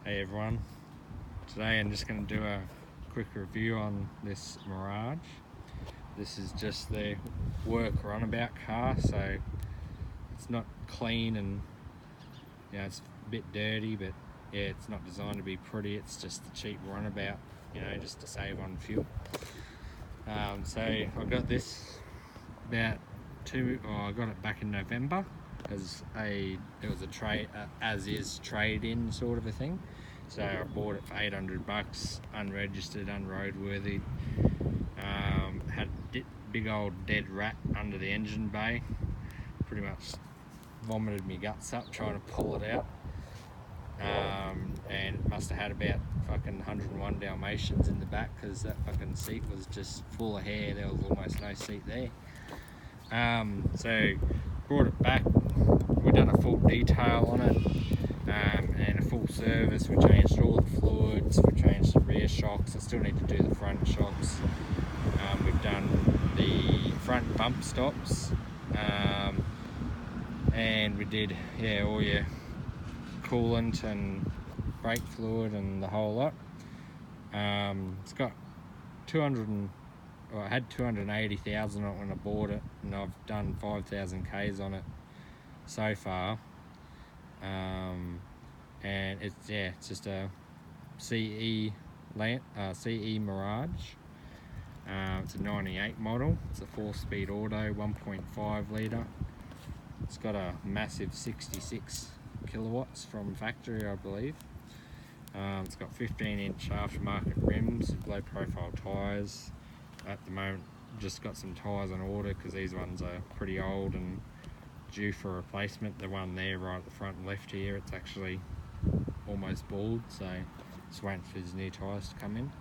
Hey everyone, today I'm just going to do a quick review on this Mirage. This is just the work runabout car, so it's not clean and it's a bit dirty, but yeah, it's not designed to be pretty. It's just a cheap runabout, just to save on fuel. So I got this about I got it back in November as it was a trade, as-is trade-in sort of a thing. So I bought it for $800, unregistered, unroadworthy. Had a big old dead rat under the engine bay. Pretty much vomited me guts up trying to pull it out. And it must have had about fucking 101 Dalmatians in the back, because that fucking seat was just full of hair. There was almost no seat there. So brought it back. We done a full detail on it, and a full service. We changed all the fluids. We changed the rear shocks. I still need to do the front shocks. We've done the front bump stops, and we did all your coolant and brake fluid and the whole lot. It's got I had 280,000 on it when I bought it, and I've done 5,000 Ks on it so far. And it's just a CE Mirage. It's a 98 model. It's a 4-speed auto, 1.5 litre. It's got a massive 66 kilowatts from factory, I believe. It's got 15-inch aftermarket rims, low profile tyres. At the moment, just got some tyres on order because these ones are pretty old and due for replacement. The one there right at the front left here, it's actually almost bald, so just waiting for his new tyres to come in.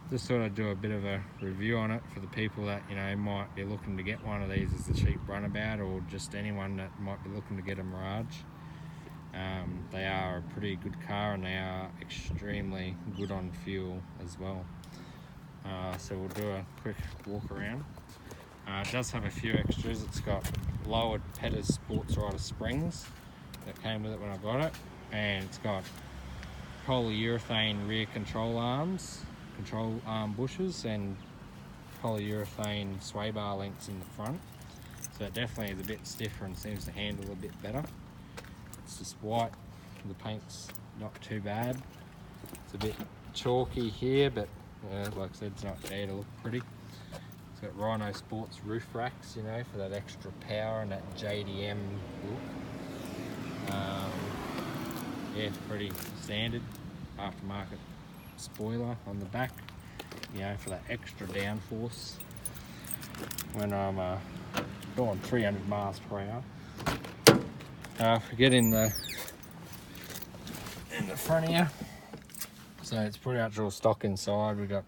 Just thought I'd do a bit of a review on it for the people that might be looking to get one of these as a cheap runabout, or just anyone that might be looking to get a Mirage. They are a pretty good car, and they are extremely good on fuel as well. So we'll do a quick walk around. It does have a few extras. It's got lowered Petter's Sports Rider springs that came with it when I got it, and it's got polyurethane rear control arm bushes, and polyurethane sway bar links in the front. So it definitely is a bit stiffer and seems to handle a bit better. It's just white. The paint's not too bad. It's a bit chalky here, but like I said, it's not there to look pretty. It's got Rhino Sports roof racks, for that extra power and that JDM look. It's pretty standard. Aftermarket spoiler on the back, for that extra downforce when I'm going 300 miles per hour. If we get in the front here, so it's pretty much all stock inside. We got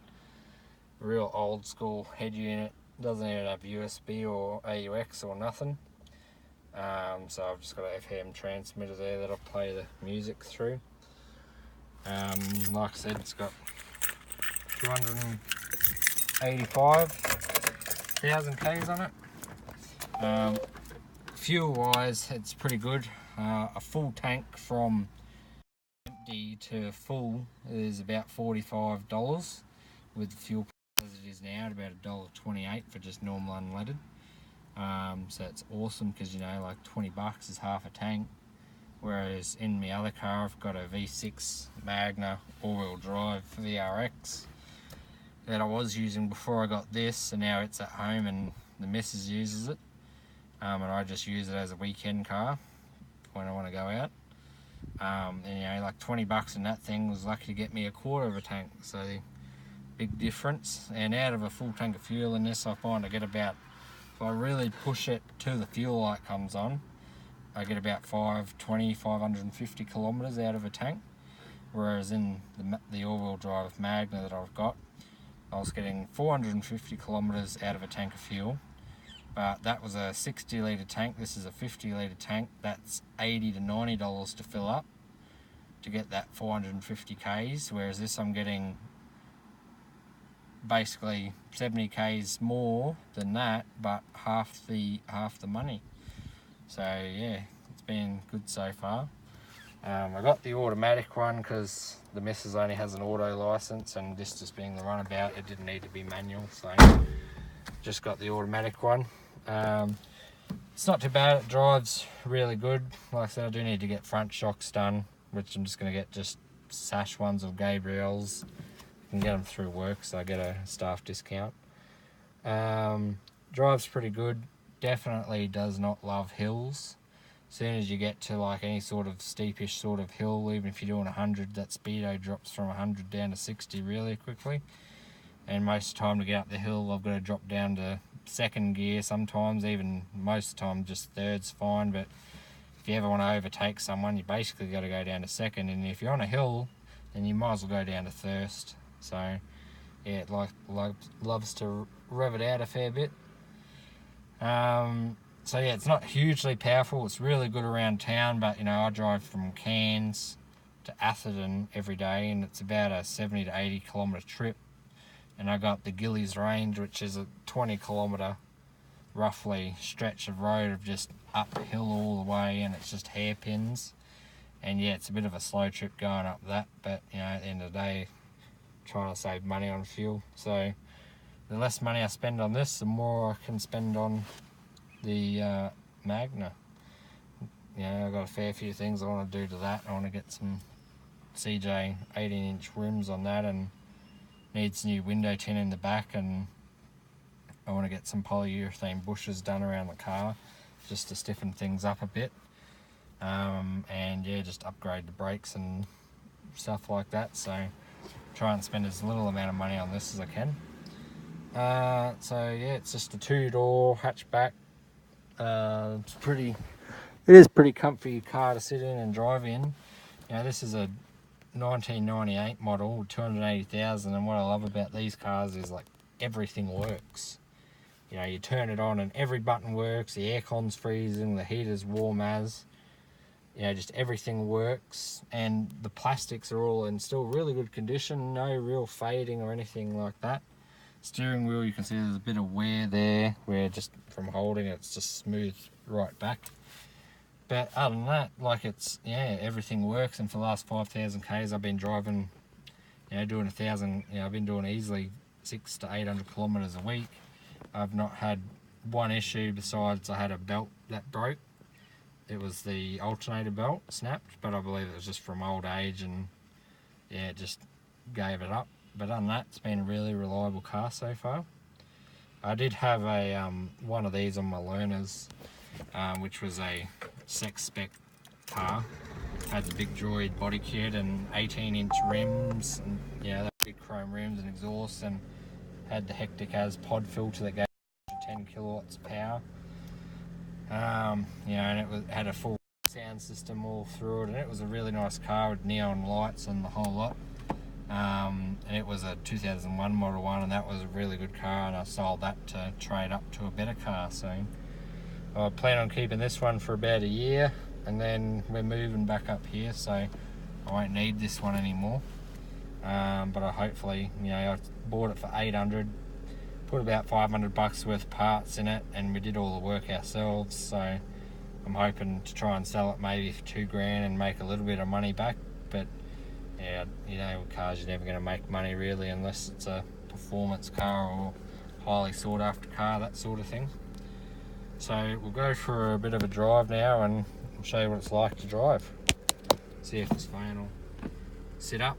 a real old school head unit. Doesn't even have USB or AUX or nothing. So I've just got an FM transmitter there that'll play the music through. Like I said, it's got 285,000 Ks on it. Fuel wise, it's pretty good. A full tank from empty to full is about $45 with the fuel price as it is now at about $1.28 for just normal unleaded. So it's awesome because like $20 is half a tank. Whereas in my other car, I've got a V6 Magna all-wheel drive VRX that I was using before I got this, and now it's at home and the missus uses it, and I just use it as a weekend car when I want to go out. And like $20 in that thing was lucky to get me a quarter of a tank, so big difference. And out of a full tank of fuel in this, I find I get about, if I really push it till the fuel light comes on, I get about 550 kilometres out of a tank. Whereas in the all-wheel drive Magna that I've got, I was getting 450 kilometres out of a tank of fuel. But that was a 60 litre tank. This is a 50 litre tank. That's $80 to $90 to fill up to get that 450 Ks. Whereas this, I'm getting basically 70 Ks more than that, but half the money. So yeah, it's been good so far. I got the automatic one because the missus only has an auto license, and this just being the runabout, it didn't need to be manual, so just got the automatic one. It's not too bad, it drives really good. Like I said, I do need to get front shocks done, which I'm just going to get just sash ones or Gabriel's. I can get them through work, so I get a staff discount. Drives pretty good. Definitely does not love hills. As soon as you get to like any sort of steepish sort of hill, even if you're doing 100, that speedo drops from 100 down to 60 really quickly. And most of the time to get up the hill, I've got to drop down to second gear sometimes, even most of the time just third's fine. But if you ever want to overtake someone, you basically got to go down to second. And if you're on a hill, then you might as well go down to first. So yeah, it loves to rev it out a fair bit. So yeah, it's not hugely powerful. It's really good around town, but you know, I drive from Cairns to Atherton every day, and it's about a 70 to 80 kilometre trip. And I got the Gillies Range, which is a 20 kilometre roughly stretch of road of just uphill all the way, and it's just hairpins. And yeah, it's a bit of a slow trip going up that, but you know, at the end of the day, trying to save money on fuel. So the less money I spend on this, the more I can spend on the Magna. You know, I've got a fair few things I want to do to that. I want to get some CJ 18-inch rims on that, and needs new window tint in the back, and I want to get some polyurethane bushes done around the car just to stiffen things up a bit, and yeah, just upgrade the brakes and stuff like that. So try and spend as little amount of money on this as I can. So yeah, it's just a 2-door hatchback. It is pretty comfy car to sit in and drive in. You know, this is a 1998 model, 280,000, and what I love about these cars is like everything works. You know, you turn it on and every button works, the aircon's freezing, the heater's warm as, you know, just everything works, and the plastics are all in still really good condition, no real fading or anything like that. Steering wheel, you can see there's a bit of wear there, where just from holding it, it's just smooth right back. But other than that, like, it's, yeah, everything works. And for the last 5,000 Ks, I've been driving, you know, doing 1,000, you know, I've been doing easily 600 to 800 kilometres a week. I've not had one issue besides I had a belt that broke. It was the alternator belt snapped, but I believe it was just from old age, and yeah, it just gave it up. But other than that, it's been a really reliable car so far. I did have a one of these on my learners, which was a sex spec car. Had the big Droid body kit and 18-inch rims, and yeah, that big chrome rims and exhaust, and had the Hectic as pod filter that gave 10 kilowatts power. You know, and it had a full sound system all through it, and it was a really nice car with neon lights and the whole lot. And it was a 2001 Model 1, and that was a really good car, and I sold that to trade up to a better car soon. I plan on keeping this one for about a year, and then we're moving back up here, so I won't need this one anymore. But I hopefully, you know, I bought it for 800, put about 500 bucks worth of parts in it, and we did all the work ourselves, so I'm hoping to try and sell it maybe for $2,000 and make a little bit of money back. But yeah, you know, with cars, you're never going to make money really unless it's a performance car or highly sought after car, that sort of thing. So we'll go for a bit of a drive now, and I'll show you what it's like to drive. See if this phone will sit up.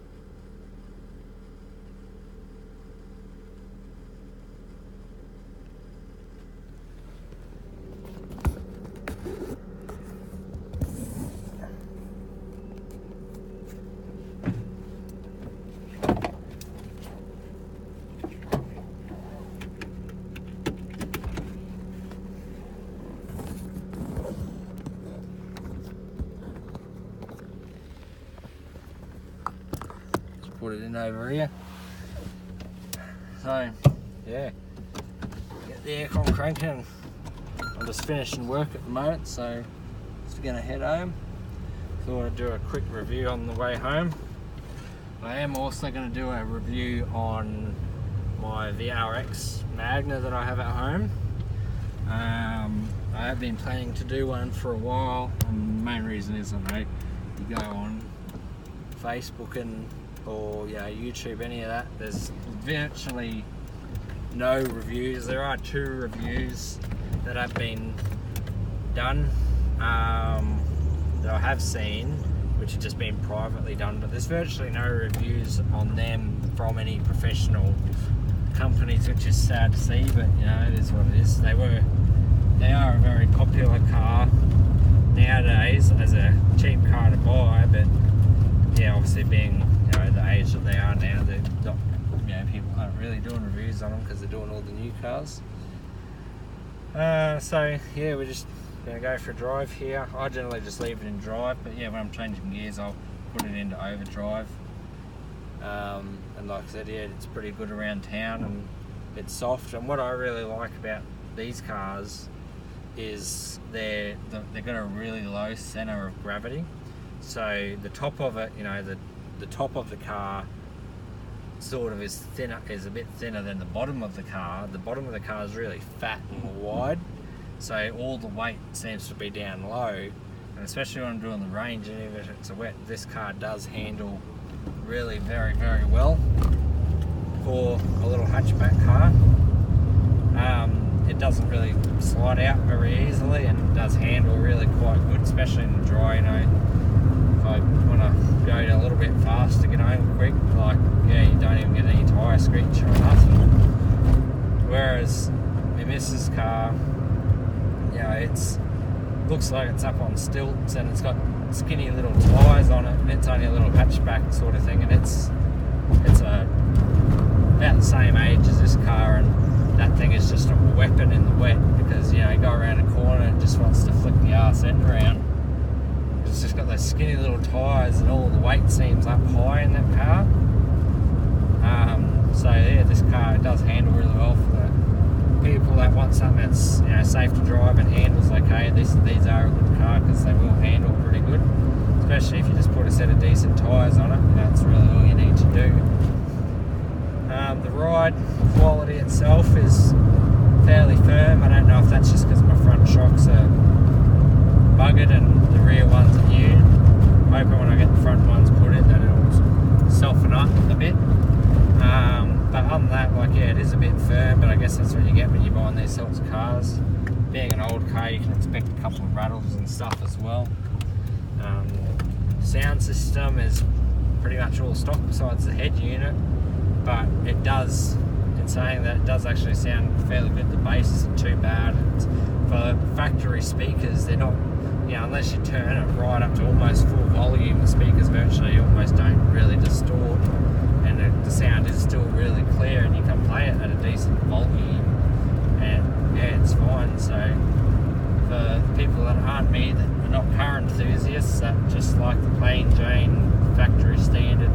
Put it in over here. So yeah, get the aircon cranking. I'm just finishing work at the moment, so just gonna head home. Thought I'd do a quick review on the way home. I am also going to do a review on my VRX Magna that I have at home. I have been planning to do one for a while, and the main reason is I know you go on Facebook or YouTube, any of that, there's virtually no reviews. There are 2 reviews that have been done that I have seen, which have just been privately done, but there's virtually no reviews on them from any professional companies, which is sad to see, but it is what it is. They are a very popular car nowadays as a cheap car to buy, but obviously being the age that they are now, they're not, people aren't really doing reviews on them because they're doing all the new cars. So we're just gonna go for a drive here. I generally just leave it in drive, but when I'm changing gears, I'll put it into overdrive. And like I said, it's pretty good around town and it's soft. And what I really like about these cars is they've got a really low center of gravity. So the top of it, the top of the car sort of is a bit thinner than the bottom of the car. The bottom of the car is really fat and wide, so all the weight seems to be down low, and especially when I'm doing the range, and even if it's a wet, this car does handle really very, very well for a little hatchback car. It doesn't really slide out very easily and does handle really quite good, especially in the dry. If I want to go a little bit fast to get home quick, you don't even get any tyre screech or nothing. Whereas my missus' car, it's looks like it's up on stilts and it's got skinny little tyres on it, and it's only a little hatchback sort of thing, and it's about the same age as this car, and that thing is just a weapon in the wet because you go around a corner and it just wants to flick the arse end around. It's just got those skinny little tyres and all the weight seems up high in that car. This car does handle really well for the people that want something that's safe to drive and handles okay. These are a good car because they will handle pretty good, especially if you just put a set of decent tyres on it. That's really all you need to do. The ride quality itself is fairly firm. I don't know if that's just because my front shocks are buggered and the rear ones are new. I'm hoping when I get the front ones put in that it'll soften up a bit. But other than that, it is a bit firm, but I guess that's what you get when you're buying these sorts of cars. Being an old car, you can expect a couple of rattles and stuff as well. Sound system is pretty much all stock besides the head unit, but it does, in saying that, it does actually sound fairly good. The bass isn't too bad. For factory speakers, they're not, unless you turn it right up to almost full volume, the speakers virtually almost don't really distort, and the sound is still really clear, and you can play it at a decent volume, and it's fine. So for people that aren't me, that are not car enthusiasts, that just like the plain Jane factory standard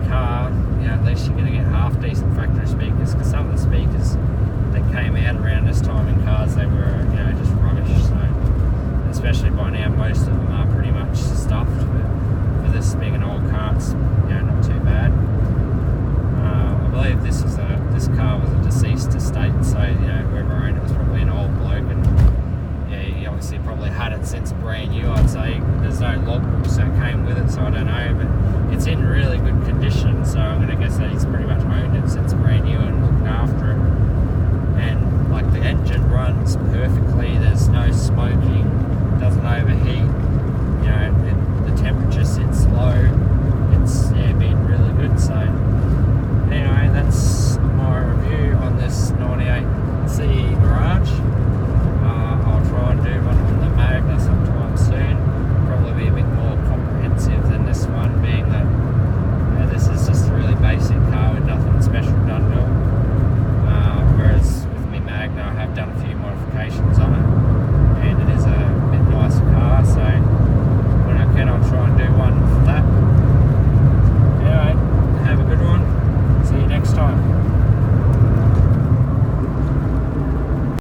car, at least you're going to get half decent factory speakers, because some of the speakers that came out around this time in cars, they were just rubbish. So especially by now, most of them are pretty much stuffed, but for this being an old car, it's not too bad. I believe this car was a deceased estate, so whoever owned it was probably an old bloke, and he obviously probably had it since brand new. I'd say there's no logbooks that came with it, so I don't know, but it's in really good condition, so I'm going to guess that he's pretty much owned it since brand new and looked after it. And the engine runs perfectly